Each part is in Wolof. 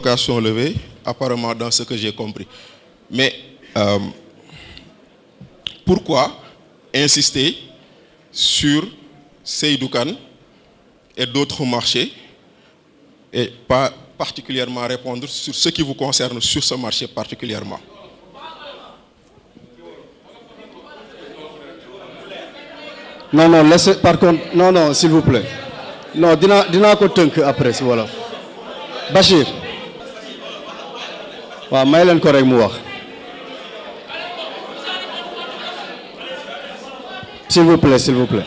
Interrogations levées, apparemment dans ce que j'ai compris. Mais pourquoi insister sur Seydou Kane et d'autres marchés et pas particulièrement répondre sur ce qui vous concerne sur ce marché particulièrement? Non, laissez, par contre, non, s'il vous plaît. Non, dina ko teunk après, voilà. Bachir. Wa may len ko rek mu wax. S'il vous plaît.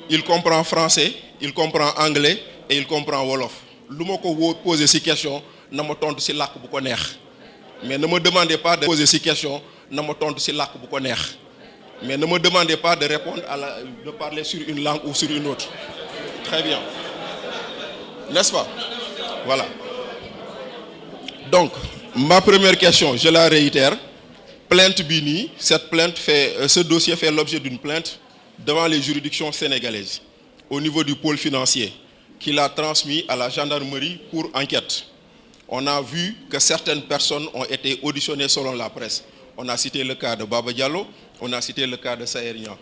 Il comprend français, il comprend anglais et il comprend wolof. Lu ma ko poser ci question na ma tontu ci làkk bu ko neex. Mais ne me demandez pas de poser ci question na ma tontu ci làkk bu ko neex. Mais ne me demandez pas de répondre de parler sur une langue ou sur une autre. Très bien. N'est-ce pas? Voilà. Donc, ma première question, je la réitère. Plainte Bini, ce dossier fait l'objet d'une plainte devant les juridictions sénégalaises au niveau du pôle financier qui l'a transmis à la gendarmerie pour enquête. On a vu que certaines personnes ont été auditionnées selon la presse. On a cité le cas de Baba Diallo, on a cité le cas de Saher Niang.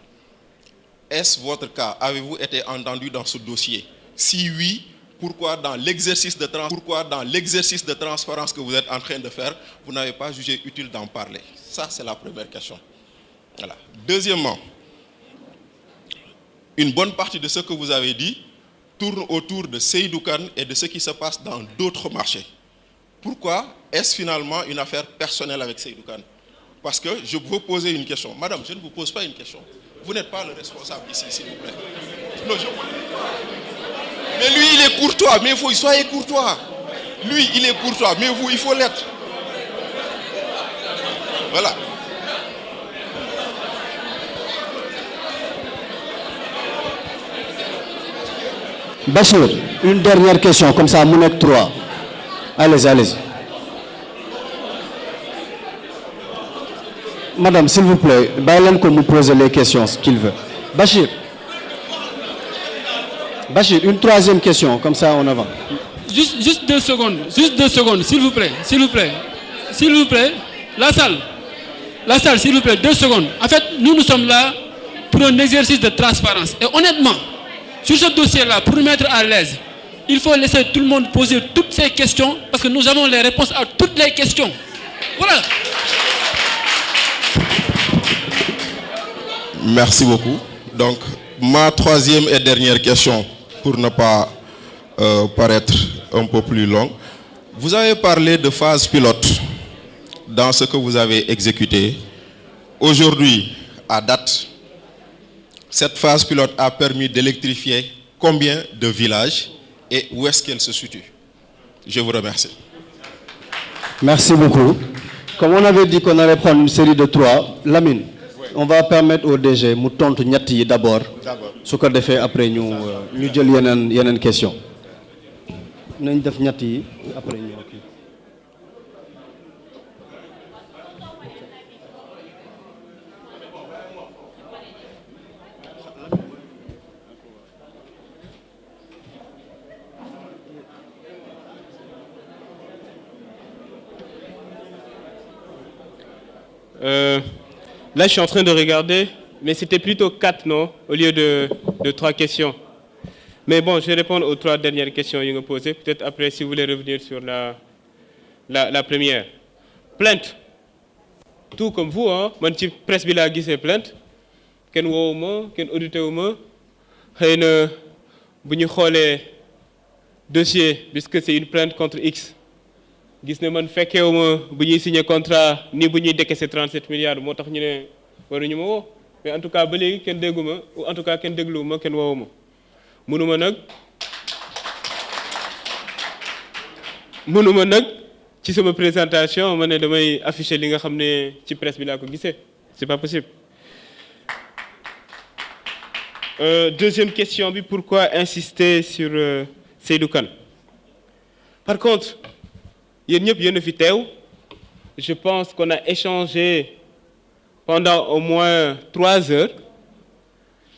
Est-ce votre cas? Avez-vous été entendu dans ce dossier? Si oui, pourquoi dans l'exercice de transparence que vous êtes en train de faire, vous n'avez pas jugé utile d'en parler? Ça, c'est la première question. Voilà. Deuxièmement, une bonne partie de ce que vous avez dit tourne autour de Seydou Kane et de ce qui se passe dans d'autres marchés. Pourquoi est-ce finalement une affaire personnelle avec Seydou Kane? Parce que je veux poser une question. Madame, je ne vous pose pas une question. Vous n'êtes pas le responsable ici, s'il vous plaît. Non, mais lui, il est courtois, mais vous, soyez courtois. Lui, il est courtois, mais vous, il faut l'être. Voilà. Bachir, une dernière question, comme ça, mon 3. Allez-y. Madame, s'il vous plaît, Bailen qu'on nous pose les questions, ce qu'il veut. Bachir, une troisième question, comme ça on avance. Juste 2 secondes, s'il vous plaît. La salle, s'il vous plaît, 2 secondes. En fait, nous sommes là pour un exercice de transparence. Et honnêtement, sur ce dossier-là, pour nous mettre à l'aise, il faut laisser tout le monde poser toutes ces questions parce que nous avons les réponses à toutes les questions. Voilà. Merci beaucoup. Donc, ma troisième et dernière question, pour ne pas paraître un peu plus longue. Vous avez parlé de phase pilote dans ce que vous avez exécuté. Aujourd'hui, à date, cette phase pilote a permis d'électrifier combien de villages et où est-ce qu'elle se situe? Je vous remercie. Merci beaucoup. Comme on avait dit qu'on allait prendre une série de 3, Lamine. On va permettre au DG mu tontu ñett yi d'abord. Su ko defee après ñu jël yeneen question. Nañ def ñett yi après ñu Là, je suis en train de regarder, mais c'était plutôt 4, non? Au lieu de 3 questions. Mais bon, je vais répondre aux 3 dernières questions que vous me posez. Peut-être après, si vous voulez revenir sur la première. Plainte. Tout comme vous, hein? Moi, je presse bi la gissé plainte. Ken woowuma, ken audité wuma. Xeyna buñu xolé dossier puisque c'est une plainte contre X. Gis ne man fekkewuma bu ñuy signer contrat ni bu ñuy décaisser 37 milliards moo tax ñu ne waruñu ma woo mais en tout cas ba léegi kenn dégguma ou en tout cas kenn dégluwuma kenn woowuma mënuma nag ci sama présentation ma ne damay afficher li nga xam ne ci presse bi laa ko gisee c'est pas possible. Deuxième question bi, pourquoi insister sur Seydou Kane? Par contre, je pense qu'on a échangé pendant au moins 3 heures.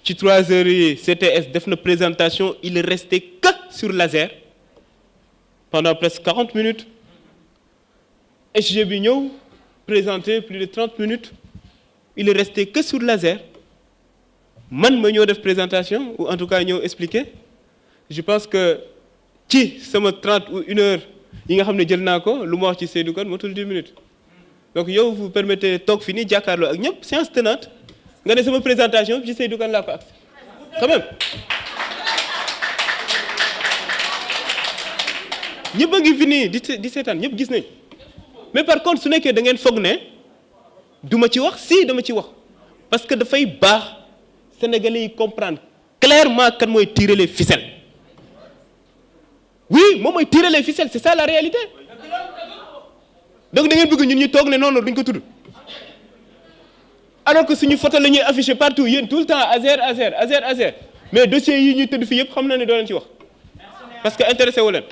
Ci 3 heures, CTS def une présentation, il est resté que sur laser. pendant presque 40 minutes. SG bi ñëw présenté plus de 30 minutes. Il est resté que sur laser. Man ma ñëw def présentation ou en tout cas ñëw expliquer. Je pense que ci sama 30 ou 1 heure yi nga xam ne jël naa ko lu ma wax ci Seydou Kane motul 10 minutes. Donc yow vous permettez toog fi nii jàkkaarloo ak ñëpp séance tenante nga ne sama présentation ci Seydou Kane laa ko accès quand même. ñëpp a ngi fi nii di seetaan ñëpp gis nañ mais par contre su nekkee da ngeen foog ne du ma ci wax si dama ci wax parce que dafay baax sénégalais yi comprendre clairement kan mooy tirer les ficelles oui moom mooy tirer les ficelles c'est ça la réalité donc da ngeen bëgg ñun ñu toog ne noonu duñ ko tudd alors que suñu photo la ñuy afficher partout yéen tout le temps Azer mais dossiers yi ñuy tëdd fi yëpp xam na ne doo leen ci wax parce que intéressé wu leen.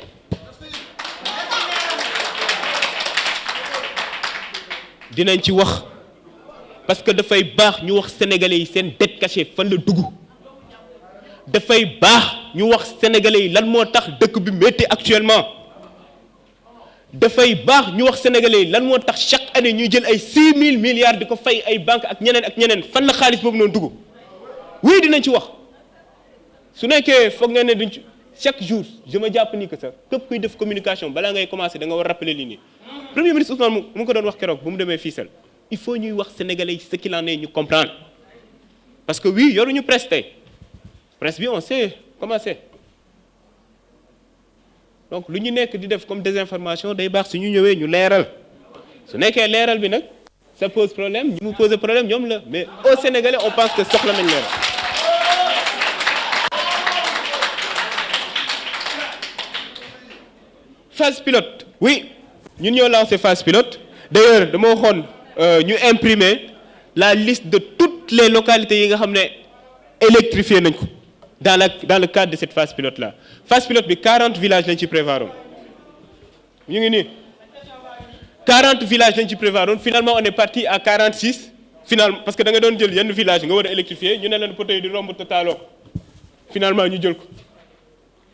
dinañ ci wax parce que dafay baax ñu wax sénégalais yi seen dette cachée fan la dugg dafay baax ñu wax sénégalais yi lan moo tax dëkk bi métti actuellement dafay baax ñu wax sénégalais yi lan moo tax chaque année ñuy jël ay 6 000 milliards di ko fay ay banques ak ñeneen fan la xaalis boobu noonu dugg oui dinañ ci wax su nekkee foog nga ne duñ ci chaque jour je me jàpp ni que ça képp kuy def communication balaa ngay commencer da nga war rappeler lii nii. Premier ministre Ousmane mu ko doon wax keroog bu mu demee Fissel il faut ñuy wax sénégalais yi ce qu'il en est ñu comprendre parce que oui yoruñu presse tey presse bi on sait comment c'est donc lu ñu nekk di def comme désinformation day baax su ñu ñëwee ñu leeral su nekkee leeral bi nag ça pose problème ñu mu pose problème ñoom la mais au Sénégalais on pense que soxla nañ leeral. Phase pilote oui. ñun ñoo lancé phase pilote d'ailleurs dama waxoon ñu imprimer la liste de toutes les localités yi nga xam ne électrifié nañ ko dans le cadre de cette phase pilote là phase pilote bi 40 villages lañ ci prévoiroon ñu ngi nii 40 villages lañ ci prévoiroon finalement on est parti à 46 finalement parce que da nga doon jël yenn village nga war a électrifier ñu ne leen poteau yi di romb totalo finalement ñu jël ko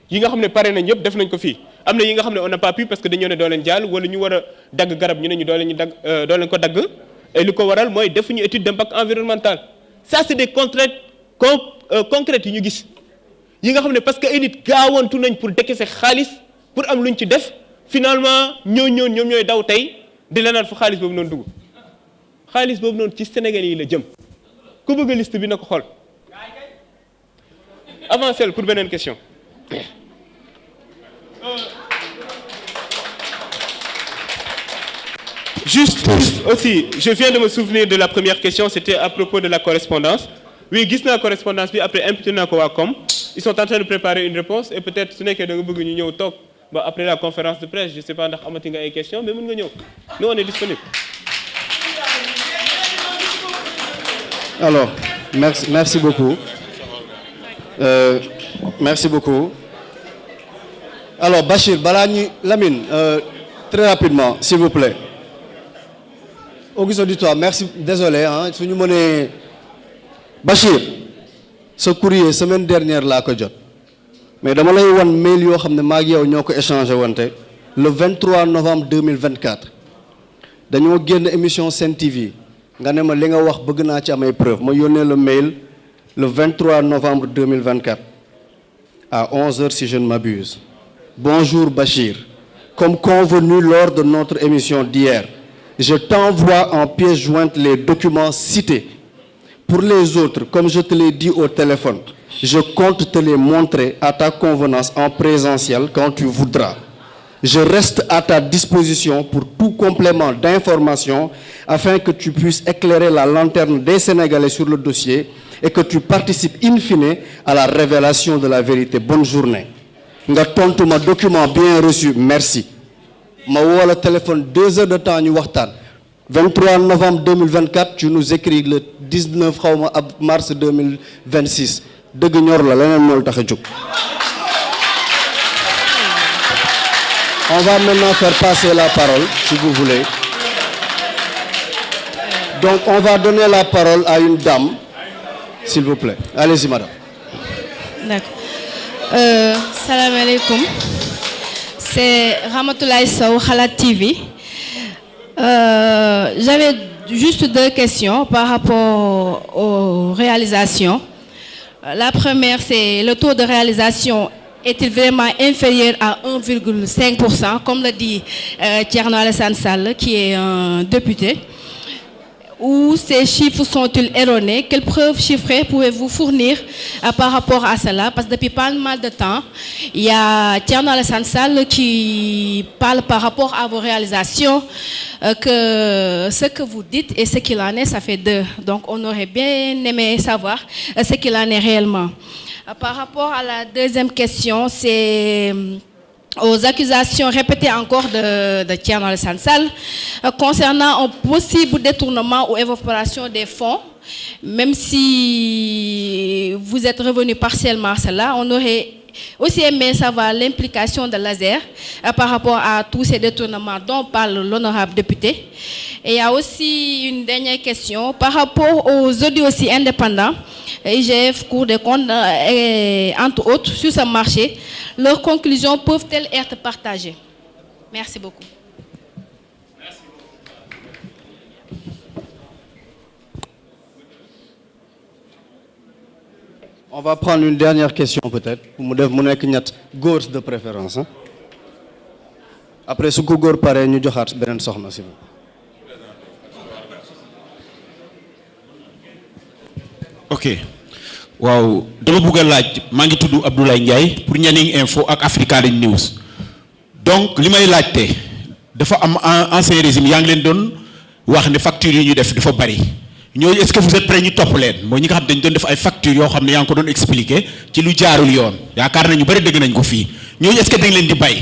yi nga xam ne pare nañ yëpp def nañ ko fii am na yi nga xam ne on n'a pas pu parce que dañoo ne doo leen jàll wala ñu war a dagg garab ñu ne ñu doo leen ko dagg et li ko waral mooy defuñu étude d'impact environnemental ça c'est des contraintes concrètes yi ñu gis yi nga xam ne parce que ay nit gaawantu nañ pour décaisser xaalis pour am luñ ci def finalement ñoom ñooy daw tey di la naan fu xaalis boobu noonu dugg xaalis boobu noonu ci Sénégal yi la jëm ku bëgg liste bi na ko xool avancez pour beneen question. Juste aussi, je viens de me souvenir de la première question, c'était à propos de la correspondance. Oui, gis naa correspondance bi après imputé naa ko waa com. Ils sont en train de préparer une réponse et peut-être su nekkee da nga bëgg ñu ñëw toog ba après la conférence de presse je sais pas ndax amati nga ay questions mais mën nga ñëw. Nous on est disponible. Alors, merci beaucoup. Merci beaucoup. Alors Bachir balaa ñuy Lamine très rapidement s'il vous plaît. Auguste auditoire merci désolé su ñu mënee Bachir ce courrier semaine dernière laa ko jot mais dama lay wan mail yoo xam ne maa ngi yow ñoo ko échangé wante le 23 novembre 2024 dañoo génn émission Sen TV nga ne ma li nga wax bëgg naa ci am ay preuve ma yónnee le mail le 23 novembre 2024 à 11h si je ne m'abuse. Bonjour Bachir, comme convenu lors de notre émission d'hier, je t'envoie en pièce jointe les documents cités. Pour les autres, comme je te l'ai dit au téléphone, je compte te les montrer à ta convenance en présentiel quand tu voudras. Je reste à ta disposition pour tout complément d'information afin que tu puisses éclairer la lanterne des Sénégalais sur le dossier et que tu participes in fine à la révélation de la vérité. Bonne journée. nga tontu ma document bien reçu merci ma woo la téléphone 2 heures de temps ñu waxtaan 23 novembre 2024 tu nous écris le 19 xawma ab mars 2026 dëgg ñor la leneen moo tax a jóg. On va maintenant faire passer la parole si vous voulez. Donc on va donner la parole à une dame s'il vous plaît. Allez-y madame. D'accord. Salam alaikum. C'est Ramatoulaye Sow, Khalat TV. J'avais juste 2 questions par rapport aux réalisations. La première, c'est le taux de réalisation est-il vraiment inférieur à 1,5%, comme le dit Thierno Alassane Sall, qui est un député? Ou ces chiffres sont-ils erronés? Quelles preuves chiffrées pouvez-vous fournir par rapport à cela? Parce que depuis pas mal de temps, il y a Thierno Alassane Sall qui parle par rapport à vos réalisations, que ce que vous dites et ce qu'il en est, ça fait 2. Donc on aurait bien aimé savoir ce qu'il en est réellement. Par rapport à la deuxième question, c'est aux accusations répétées encore de Thierno Alassane Sall concernant un possible détournement ou évaporation des fonds. Même si vous êtes revenu partiellement à cela, on aurait aussi aimé savoir l'implication de l'ASER par rapport à tous ces détournements dont parle l'honorable député. Et il y a aussi une dernière question par rapport aux audits aussi indépendants, IGF, Cour des comptes, et entre autres, sur ce marché. Leurs conclusions peuvent-elles être partagées? Merci beaucoup. On va prendre une dernière question peut-être pour mu def mu nekk ñett góor de préférence hein. Après su ko góor paree ñu joxaat beneen soxna si. Ok waaw dama bëgg a laaj maa ngi tudd Abdoulaye Ndiaye pour Nianing Info ak Africaline News. Donc li may laajte dafa am ancien régime yaa ngi leen doon wax ne factures yi ñu def dafa bari. ñooñu est-ce que vous êtes prêts ñu topp leen mooy ñi nga xam dañ doon def ay factures yoo xam ne yaa ngi ko doon expliquer ci lu jaarul yoon yaakaar nañu bari dégg nañ ko fii ñooñu est-ce que dañ leen di bay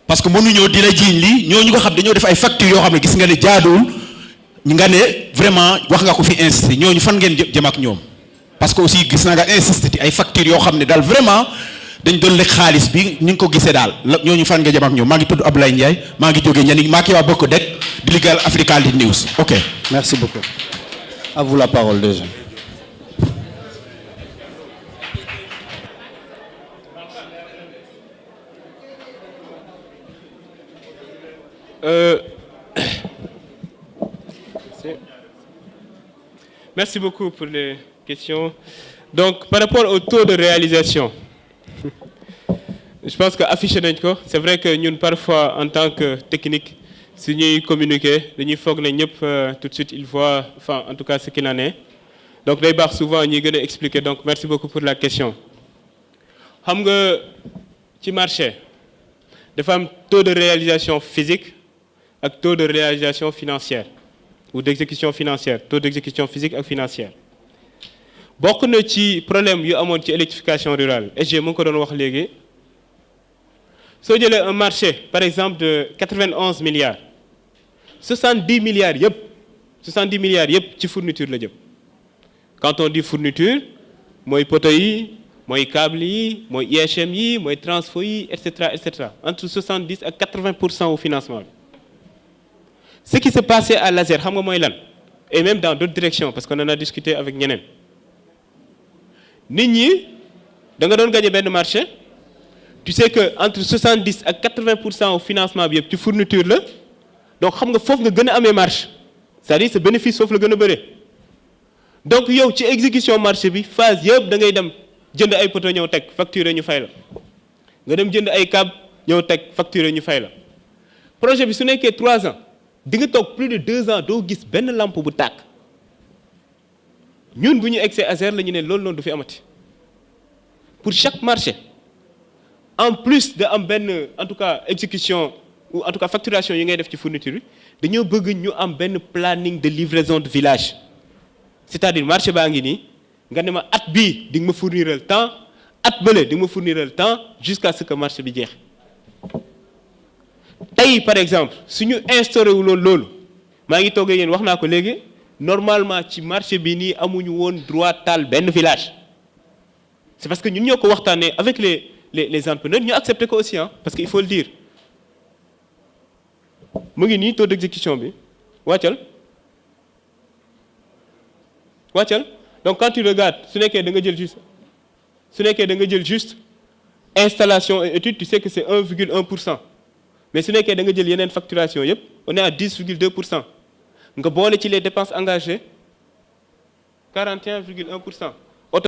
parce que mënuñoo di la jiiñ lii ñooñu nga xam dañoo def ay factures yoo xam ne gis nga ne jaaduwul nga ne vraiment wax nga ko fi insister ñooñu fan ngeen jëm ak ñoom parce que aussi gis naa nga insister ci ay factures yoo xam ne daal vraiment dañ doon lekk xaalis bi ñu ngi ko gisee daal ñooñu fan nga jëm ak ñoom maa ngi tudd Abdoulaye Ndiaye maa ngi jógee Nianing maa ngi waa bokk dek di liggéeyal Africaline News. Ok merci beaucoup. À vous la parole déjà. Merci beaucoup pour les questions. Donc, par rapport au taux de réalisation, je pense que affiché nañ ko. C'est vrai que ñun parfois en tant que technique, si ñuy communiquer dañuy foog ne ñëpp tout de suite il voit enfin en tout cas ce qu'il en est. Donc day baax souvent ñuy gën a expliquer. Donc merci beaucoup pour la question. Xam nga ci marché dafa am taux de réalisation physique ak taux de réalisation financière ou d'exécution financière, taux d'exécution physique ak financière. Bokk na ci problème yu amoon ci électrification rurale SG mu ngi ko doon wax léegi. Soo jëlee un marché par exemple de 91 milliards 70 milliards yëpp ci fourniture la jëm. Quand on dit fourniture mooy poteau yi mooy câble yi mooy IHM yi mooy transfo yi et cetera entre 70 ak 80% au financement bi. Ce qui s'est passé à l'ASER xam nga mooy lan et même dans d'autres directions parce qu'on en a discuté avec ñeneen nit ñi da nga doon gagner benn marché. Tu sais que entre 70 ak 80% au financement bi yëpp ci fourniture la donc xam nga foofu nga gën a amee marge c'est-à-dire ce bénéfice foofu la gën a bëre donc yow ci exécution marché bi phase yëpp da ngay dem jënd ay poteau ñëw teg facture ñu fay la nga dem jënd ay câble ñëw teg facture ñu fay la projet bi su nekkee 3 ans di nga toog plus de 2 ans doo gis benn lampe bu tàkk ñun bu ñu egsee ASER la ñu ne loolu noonu du fi amati pour chaque marché. En plus de am benn en tout cas exécution ou en tout cas facturation yi ngay def ci fourniture bi dañoo bëgg ñu am benn planning de livraison de village c'est-à-dire marché baa ngi nii nga ne ma at bii di nga ma fourniral temps at bële di nga ma fourniral temps jusqu'à ce que marché bi jeex. Tey par exemple suñu instauré wu loolu maa ngi toogee yéen wax naa ko léegi normalement ci marché bi nii amuñu woon droit taal benn village c'est parce que ñun ñoo ko waxtaanee avec les entrepreneurs ñu accepté ko aussi parce que il faut le dire mu ngi nii taux d'exécution bi wàccal donc quand tu regardes su nekkee da nga jël juste installation et études, tu sais que c'est 1,1%. Mais si on a une facturation, on est à 10,2%. Donc, si les dépenses engagées, 41,1%.